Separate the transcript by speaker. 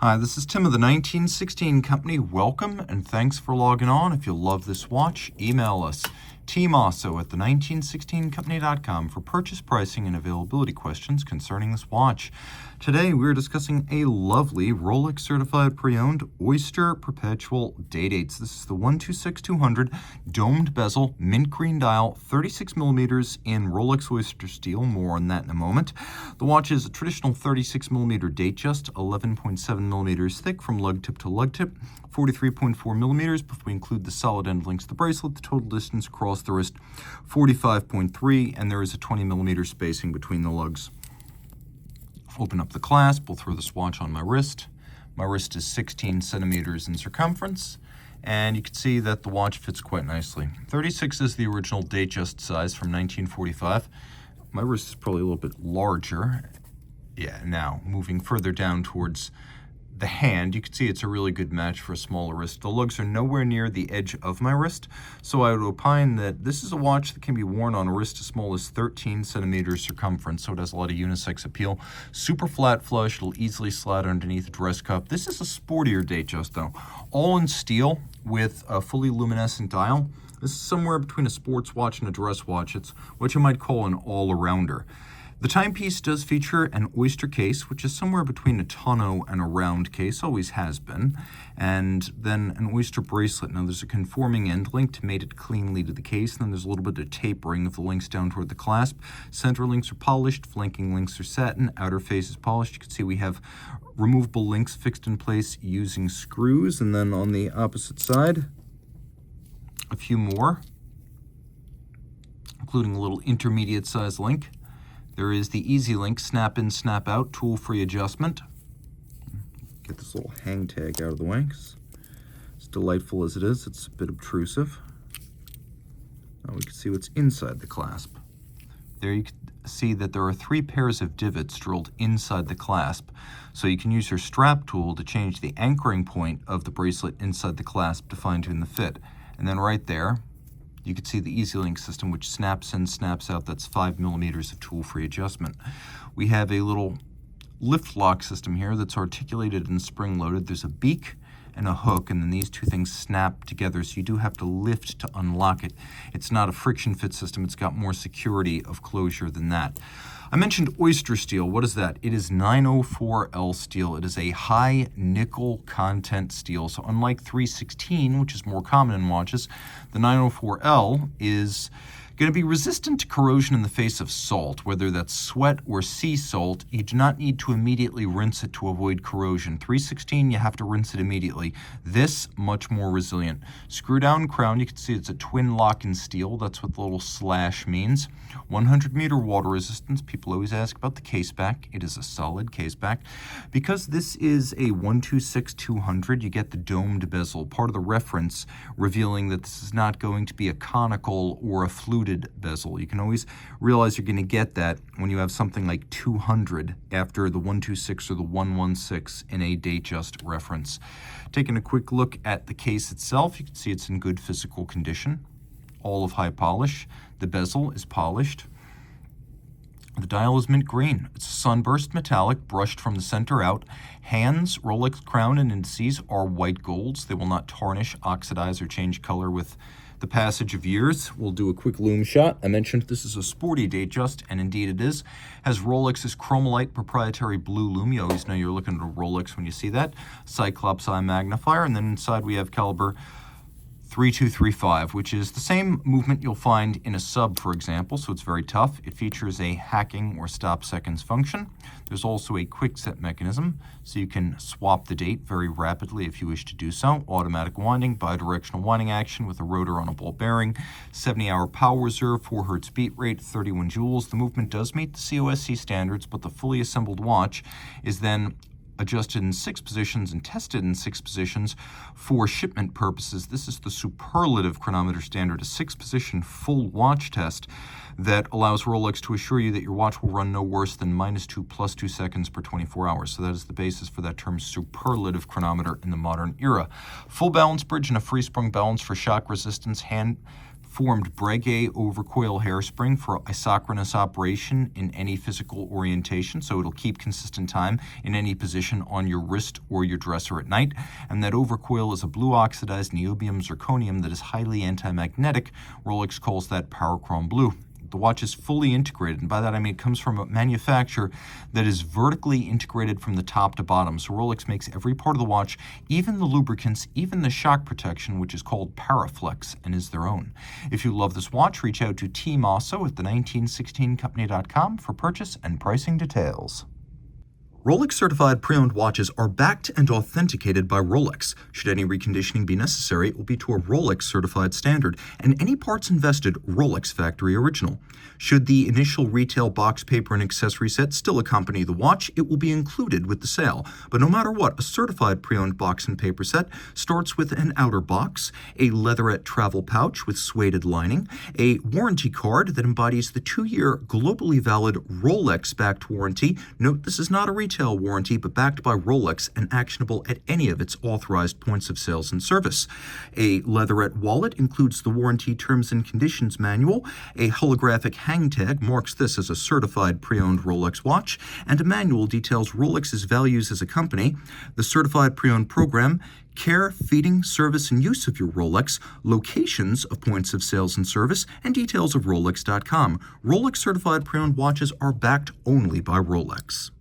Speaker 1: Hi, this is Tim of the 1916 Company. Welcome and thanks for logging on. If you love this watch, email us, Team Mosso at the1916company.com for purchase pricing and availability questions concerning this watch. Today we're discussing a lovely Rolex Certified Pre-Owned Oyster Perpetual Datedates. This is the 126-200 domed bezel, mint green dial, 36 millimeters in Rolex Oyster steel. More on that in a moment. The watch is a traditional 36 millimeter Datejust, 11.7 millimeters thick from lug tip to lug tip, 43.4 millimeters if we include the solid end links to the bracelet. The total distance across the wrist, 45.3, and there is a 20 millimeter spacing between the lugs. Open up the clasp. We'll throw this watch on my wrist. My wrist is 16 centimeters in circumference, and you can see that the watch fits quite nicely. 36 is the original Datejust size from 1945. My wrist is probably a little bit larger. Yeah, now moving further down towards the hand, you can see it's a really good match for a smaller wrist. The lugs are nowhere near the edge of my wrist, so I would opine that this is a watch that can be worn on a wrist as small as 13 centimeters circumference, so it has a lot of unisex appeal. Super flat flush, it'll easily slide underneath a dress cuff. This is a sportier Datejust though, all in steel with a fully luminescent dial. This is somewhere between a sports watch and a dress watch. It's what you might call an all-arounder. The timepiece does feature an Oyster case, which is somewhere between a tonneau and a round case, always has been, and then an Oyster bracelet. Now there's a conforming end link to mate it cleanly to the case, and then there's a little bit of tapering of the links down toward the clasp. Center links are polished, flanking links are satin, outer face is polished. You can see we have removable links fixed in place using screws, and then on the opposite side, a few more, including a little intermediate size link. There is the Easy Link snap in, snap out tool-free adjustment. Get this little hang tag out of the way, 'cause as delightful as it is, it's a bit obtrusive. Now we can see what's inside the clasp. There you can see that there are 3 pairs of divots drilled inside the clasp, so you can use your strap tool to change the anchoring point of the bracelet inside the clasp to fine-tune the fit. And then right there, you can see the Easy Link system, which snaps in, snaps out. That's 5 millimeters of tool-free adjustment. We have a little lift lock system here that's articulated and spring-loaded. There's a beak and a hook, and then these two things snap together, so you do have to lift to unlock it. It's not a friction fit system. It's got more security of closure than that. I mentioned Oyster steel. What is that? It is 904L steel. It is a high nickel content steel. So unlike 316, which is more common in watches, the 904L is going to be resistant to corrosion in the face of salt, whether that's sweat or sea salt. You do not need to immediately rinse it to avoid corrosion. 316, you have to rinse it immediately. This, much more resilient. Screw down crown, you can see it's a twin lock in steel. That's what the little slash means. 100-meter water resistance. People always ask about the case back. It is a solid case back. Because this is a 126-200, you get the domed bezel, part of the reference revealing that this is not going to be a conical or a fluted bezel. You can always realize you're going to get that when you have something like 200 after the 126 or the 116 in a Datejust reference. Taking a quick look at the case itself, you can see it's in good physical condition. All of high polish. The bezel is polished. The dial is mint green. It's sunburst metallic, brushed from the center out. Hands, Rolex crown, and indices are white golds. They will not tarnish, oxidize, or change color with the passage of years. We'll do a quick lume shot. I mentioned this is a sporty Datejust, and indeed it is. Has Rolex's Chromolite proprietary blue lume. You always know you're looking at a Rolex when you see that. Cyclops eye magnifier, and then inside we have caliber 3235, which is the same movement you'll find in a sub, for example, so it's very tough. It features a hacking or stop seconds function. There's also a quick set mechanism, so you can swap the date very rapidly if you wish to do so. Automatic winding, bidirectional winding action with a rotor on a ball bearing, 70-hour power reserve, 4 Hz beat rate, 31 joules. The movement does meet the COSC standards, but the fully assembled watch is then adjusted in 6 positions and tested in 6 positions for shipment purposes. This is the superlative chronometer standard, a 6-position full watch test that allows Rolex to assure you that your watch will run no worse than -2 + 2 seconds per 24 hours. So that is the basis for that term, superlative chronometer in the modern era. Full balance bridge and a free sprung balance for shock resistance, hand formed Breguet overcoil hairspring for isochronous operation in any physical orientation, so it'll keep consistent time in any position on your wrist or your dresser at night. And that overcoil is a blue oxidized niobium zirconium that is highly anti-magnetic. Rolex calls that Parachrome blue. The watch is fully integrated, and by that I mean it comes from a manufacturer that is vertically integrated from the top to bottom. So Rolex makes every part of the watch, even the lubricants, even the shock protection, which is called Paraflex and is their own. If you love this watch, reach out to Team Mosso at the1916company.com for purchase and pricing details. Rolex Certified Pre-Owned watches are backed and authenticated by Rolex. Should any reconditioning be necessary, it will be to a Rolex Certified standard, and any parts invested, Rolex Factory Original. Should the initial retail box, paper, and accessory set still accompany the watch, it will be included with the sale. But no matter what, a Certified Pre-Owned box and paper set starts with an outer box, a leatherette travel pouch with suede lining, a warranty card that embodies the 2-year globally valid Rolex-backed warranty. Note, this is not a retail warranty, but backed by Rolex and actionable at any of its authorized points of sales and service. A leatherette wallet includes the warranty terms and conditions manual. A holographic hang tag marks this as a certified pre-owned Rolex watch, and a manual details Rolex's values as a company, the certified pre-owned program, care, feeding, service, and use of your Rolex, locations of points of sales and service, and details of Rolex.com. Rolex certified pre-owned watches are backed only by Rolex.